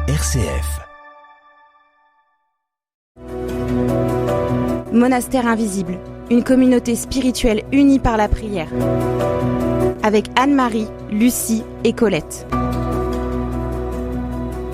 RCF. Monastère invisible, une communauté spirituelle unie par la prière. Avec Anne-Marie, Lucie et Colette.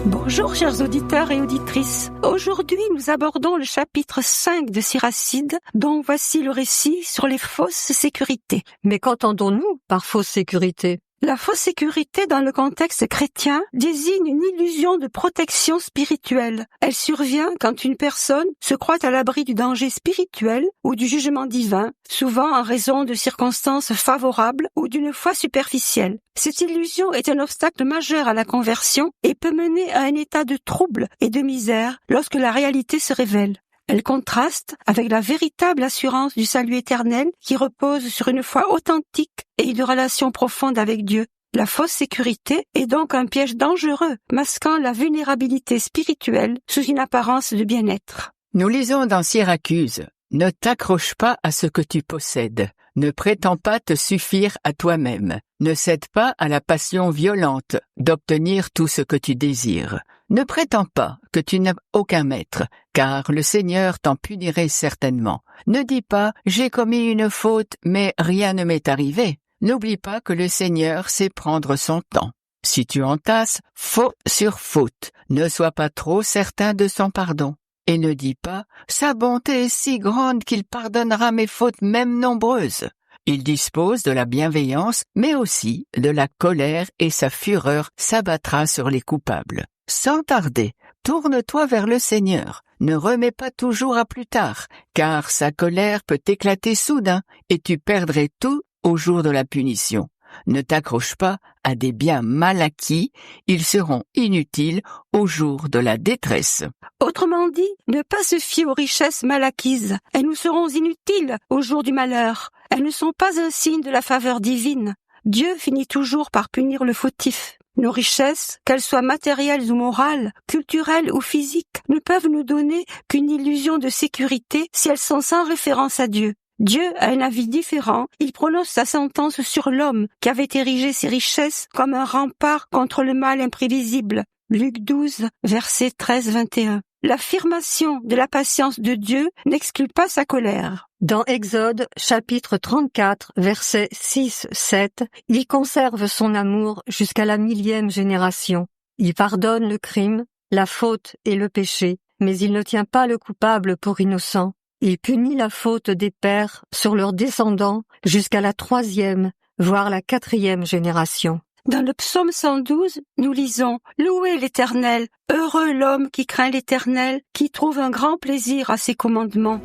Bonjour chers auditeurs et auditrices. Aujourd'hui nous abordons le chapitre 5 de Siracide, dont voici le récit sur les fausses sécurités. Mais qu'entendons-nous par fausse sécurité ? La fausse sécurité dans le contexte chrétien désigne une illusion de protection spirituelle. Elle survient quand une personne se croit à l'abri du danger spirituel ou du jugement divin, souvent en raison de circonstances favorables ou d'une foi superficielle. Cette illusion est un obstacle majeur à la conversion et peut mener à un état de trouble et de misère lorsque la réalité se révèle. Elle contraste avec la véritable assurance du salut éternel qui repose sur une foi authentique et une relation profonde avec Dieu. La fausse sécurité est donc un piège dangereux, masquant la vulnérabilité spirituelle sous une apparence de bien-être. Nous lisons dans Syracuse, « Ne t'accroche pas à ce que tu possèdes, ne prétends pas te suffire à toi-même, ne cède pas à la passion violente d'obtenir tout ce que tu désires. Ne prétends pas que tu n'as aucun maître, car le Seigneur t'en punirait certainement. Ne dis pas « j'ai commis une faute, mais rien ne m'est arrivé ». N'oublie pas que le Seigneur sait prendre son temps. Si tu entasses faute sur faute, ne sois pas trop certain de son pardon. Et ne dis pas « sa bonté est si grande qu'il pardonnera mes fautes même nombreuses ». Il dispose de la bienveillance, mais aussi de la colère et sa fureur s'abattra sur les coupables. Sans tarder, tourne-toi vers le Seigneur. Ne remets pas toujours à plus tard, car sa colère peut éclater soudain et tu perdrais tout au jour de la punition. Ne t'accroche pas à des biens mal acquis, ils seront inutiles au jour de la détresse. Autrement dit, ne pas se fier aux richesses mal acquises. Elles nous seront inutiles au jour du malheur. Elles ne sont pas un signe de la faveur divine. Dieu finit toujours par punir le fautif. Nos richesses, qu'elles soient matérielles ou morales, culturelles ou physiques, ne peuvent nous donner qu'une illusion de sécurité si elles sont sans référence à Dieu. Dieu a un avis différent, il prononce sa sentence sur l'homme qui avait érigé ses richesses comme un rempart contre le mal imprévisible. Luc 12, versets 13-21. L'affirmation de la patience de Dieu n'exclut pas sa colère. Dans Exode, chapitre 34, versets 6-7, il conserve son amour jusqu'à la 1000e génération. Il pardonne le crime, la faute et le péché, mais il ne tient pas le coupable pour innocent. Il punit la faute des pères sur leurs descendants jusqu'à la 3e, voire la 4e génération. Dans le psaume 112, nous lisons « Louez l'Éternel, heureux l'homme qui craint l'Éternel, qui trouve un grand plaisir à ses commandements. »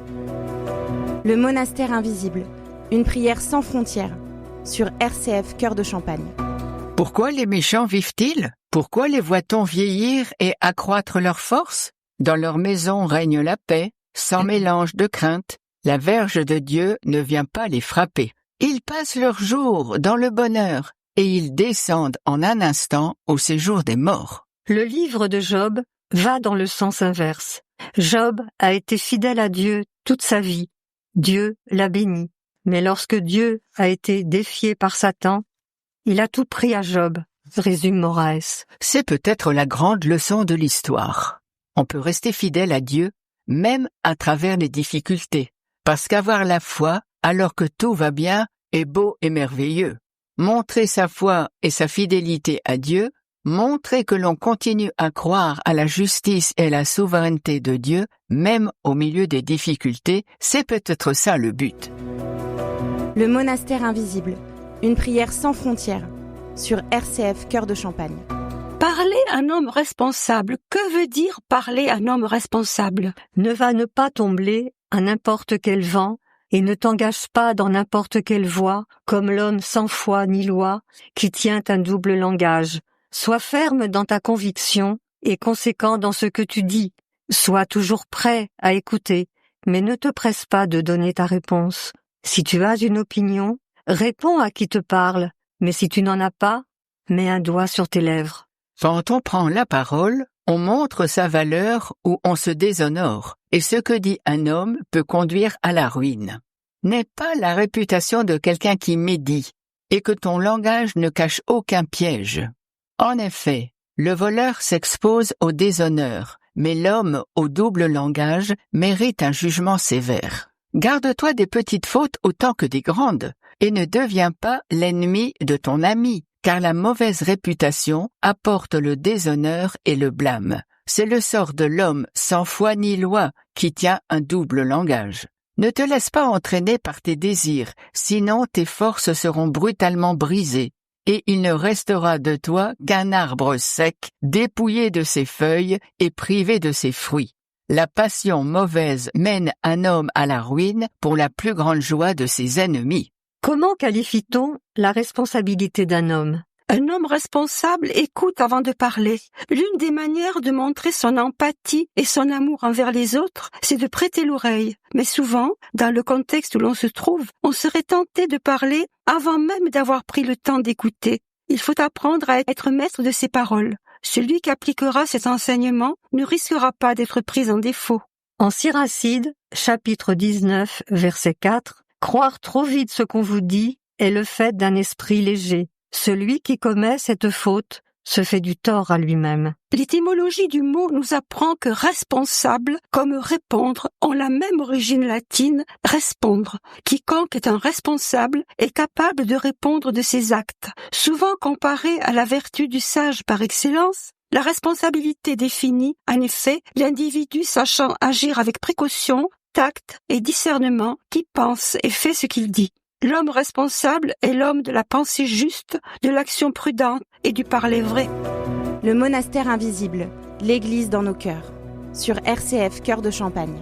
Le monastère invisible, une prière sans frontières, sur RCF Cœur de Champagne. Pourquoi les méchants vivent-ils ? Pourquoi les voit-on vieillir et accroître leur force ? Dans leur maison règne la paix, sans mélange de crainte. La verge de Dieu ne vient pas les frapper. Ils passent leur jour dans le bonheur, et ils descendent en un instant au séjour des morts. Le livre de Job va dans le sens inverse. Job a été fidèle à Dieu toute sa vie. Dieu l'a béni. Mais lorsque Dieu a été défié par Satan, il a tout pris à Job, résume Moraes. C'est peut-être la grande leçon de l'histoire. On peut rester fidèle à Dieu, même à travers les difficultés, parce qu'avoir la foi, alors que tout va bien, est beau et merveilleux. Montrer sa foi et sa fidélité à Dieu, montrer que l'on continue à croire à la justice et la souveraineté de Dieu, même au milieu des difficultés, c'est peut-être ça le but. Le monastère invisible, une prière sans frontières, sur RCF Cœur de Champagne. Parler à un homme responsable. Que veut dire parler à un homme responsable ? Ne va ne pas tomber à n'importe quel vent et ne t'engage pas dans n'importe quelle voie, comme l'homme sans foi ni loi, qui tient un double langage. Sois ferme dans ta conviction et conséquent dans ce que tu dis. Sois toujours prêt à écouter, mais ne te presse pas de donner ta réponse. Si tu as une opinion, réponds à qui te parle, mais si tu n'en as pas, mets un doigt sur tes lèvres. Quand on prend la parole, on montre sa valeur ou on se déshonore, et ce que dit un homme peut conduire à la ruine. N'aie pas la réputation de quelqu'un qui médit, et que ton langage ne cache aucun piège. En effet, Le voleur s'expose au déshonneur, mais l'homme au double langage mérite un jugement sévère. Garde-toi des petites fautes autant que des grandes, et ne deviens pas l'ennemi de ton ami, car la mauvaise réputation apporte le déshonneur et le blâme. C'est le sort de l'homme sans foi ni loi qui tient un double langage. Ne te laisse pas entraîner par tes désirs, sinon tes forces seront brutalement brisées, et il ne restera de toi qu'un arbre sec, dépouillé de ses feuilles et privé de ses fruits. La passion mauvaise mène un homme à la ruine pour la plus grande joie de ses ennemis. Comment qualifie-t-on la responsabilité d'un homme? Un homme responsable écoute avant de parler. L'une des manières de montrer son empathie et son amour envers les autres, c'est de prêter l'oreille. Mais souvent, dans le contexte où l'on se trouve, on serait tenté de parler avant même d'avoir pris le temps d'écouter. Il faut apprendre à être maître de ses paroles. Celui qui appliquera cet enseignement ne risquera pas d'être pris en défaut. En Siracide, chapitre 19, verset 4, « Croire trop vite ce qu'on vous dit est le fait d'un esprit léger. Celui qui commet cette faute se fait du tort à lui-même. » L'étymologie du mot nous apprend que responsable, comme répondre, ont la même origine latine, respondre. Quiconque est un responsable est capable de répondre de ses actes. Souvent comparée à la vertu du sage par excellence, la responsabilité définit, en effet, l'individu sachant agir avec précaution, tact et discernement, qui pense et fait ce qu'il dit. L'homme responsable est l'homme de la pensée juste, de l'action prudente et du parler vrai. Le monastère invisible, l'église dans nos cœurs. Sur RCF Cœur de Champagne.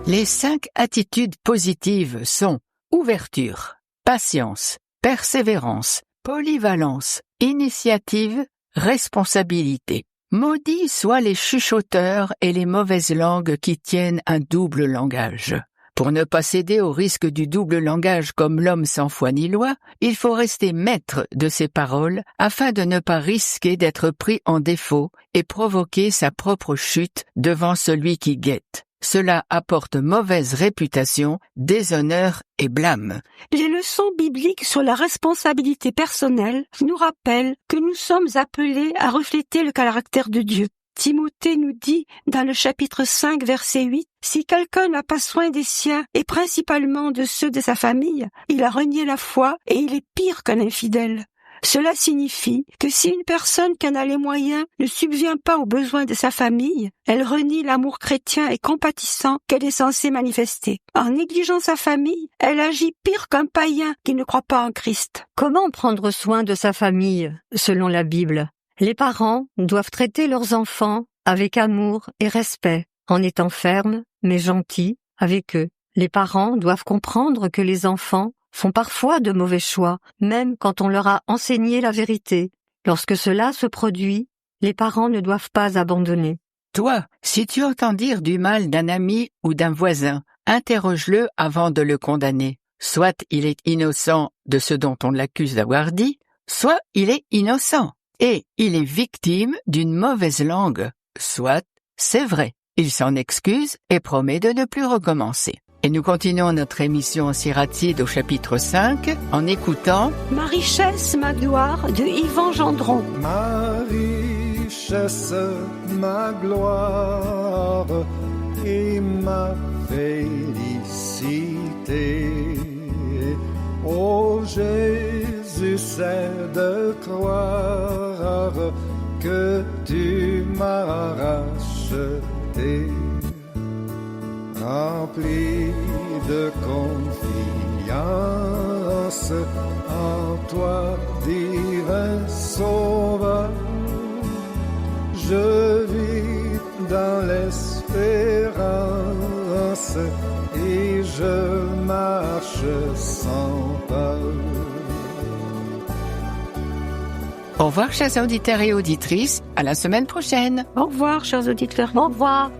Les 5 attitudes positives sont ouverture, patience, persévérance, polyvalence, initiative, responsabilité. Maudits soient les chuchoteurs et les mauvaises langues qui tiennent un double langage. Pour ne pas céder au risque du double langage comme l'homme sans foi ni loi, il faut rester maître de ses paroles afin de ne pas risquer d'être pris en défaut et provoquer sa propre chute devant celui qui guette. Cela apporte mauvaise réputation, déshonneur et blâme. Les leçons bibliques sur la responsabilité personnelle nous rappellent que nous sommes appelés à refléter le caractère de Dieu. Timothée nous dit, dans le chapitre 5, verset 8, « Si quelqu'un n'a pas soin des siens, et principalement de ceux de sa famille, il a renié la foi et il est pire qu'un infidèle. » Cela signifie que si une personne qui en a les moyens ne subvient pas aux besoins de sa famille, elle renie l'amour chrétien et compatissant qu'elle est censée manifester. En négligeant sa famille, elle agit pire qu'un païen qui ne croit pas en Christ. Comment prendre soin de sa famille, selon la Bible? Les parents doivent traiter leurs enfants avec amour et respect, en étant fermes mais gentils avec eux. Les parents doivent comprendre que les enfants font parfois de mauvais choix, même quand on leur a enseigné la vérité. Lorsque cela se produit, les parents ne doivent pas abandonner. Toi, si tu entends dire du mal d'un ami ou d'un voisin, interroge-le avant de le condamner. Soit il est innocent de ce dont on l'accuse d'avoir dit, soit il est innocent. Et il est victime d'une mauvaise langue. Soit, c'est vrai, il s'en excuse et promet de ne plus recommencer. Et nous continuons notre émission en Siracide au chapitre 5 en écoutant « Ma richesse, ma gloire » de Yvan Gendron. Ma richesse, ma gloire et ma félicité. Ô Jésus, c'est de croire que tu m'as racheté. Rempli de confiance en toi, divin Sauveur, je vis dans l'espérance et je marche sans peur. Au revoir, chers auditeurs et auditrices. À la semaine prochaine. Au revoir, chers auditeurs. Au revoir.